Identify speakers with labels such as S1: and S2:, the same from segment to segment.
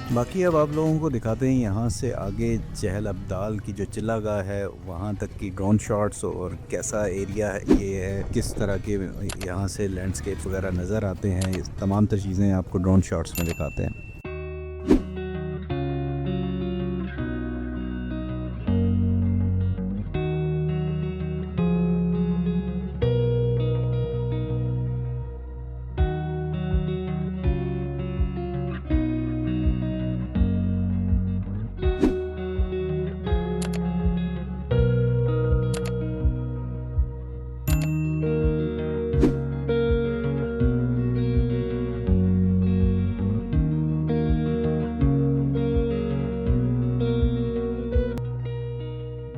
S1: बाकी अब आप लोगों को दिखाते हैं यहाँ से आगे चहल अब्दाल की जो चिल्लागाह है वहाँ तक की ड्रोन शॉट्स और कैसा एरिया है ये है, किस तरह के यहाँ से लैंडस्केप वगैरह नज़र आते हैं, ये तमाम तर चीज़ें आपको ड्रोन शॉट्स में दिखाते हैं।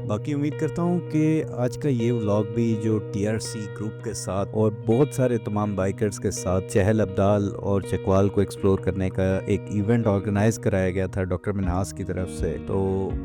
S1: बाकी उम्मीद करता हूँ कि आज का ये व्लॉग भी जो टीआरसी ग्रुप के साथ और बहुत सारे तमाम बाइकर्स के साथ चहल अब्दाल और चकवाल को एक्सप्लोर करने का एक इवेंट ऑर्गेनाइज कराया गया था डॉक्टर मिन्हास की तरफ से, तो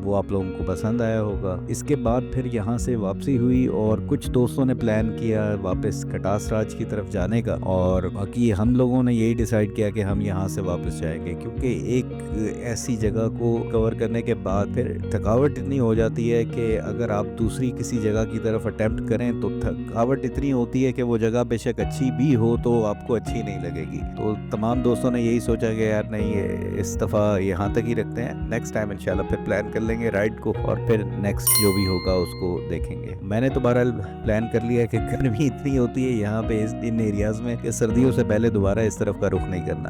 S1: वो आप लोगों को पसंद आया होगा। इसके बाद फिर यहाँ से वापसी हुई और कुछ दोस्तों ने प्लान किया वापस खटास राज की तरफ जाने का, और बाकी हम लोगों ने यही डिसाइड किया कि हम यहाँ से वापस जाएंगे, क्योंकि एक ऐसी जगह को कवर करने के बाद फिर थकावट इतनी हो जाती है कि अगर आप दूसरी किसी जगह की तरफ अटेम्प्ट करें तो थकावट इतनी होती है कि वो जगह बेशक अच्छी भी हो तो आपको अच्छी नहीं लगेगी। तो तमाम दोस्तों ने यही सोचा कि यार नहीं, इस दफ़ा यहाँ तक ही रखते हैं, नेक्स्ट टाइम इंशाल्लाह फिर प्लान कर लेंगे राइड को और फिर नेक्स्ट जो भी होगा उसको देखेंगे। मैंने तो बहरहाल प्लान कर लिया कि गर्मी इतनी होती है यहाँ पे इन एरियाज़ में कि सर्दियों से पहले दोबारा इस तरफ का रुख नहीं करना।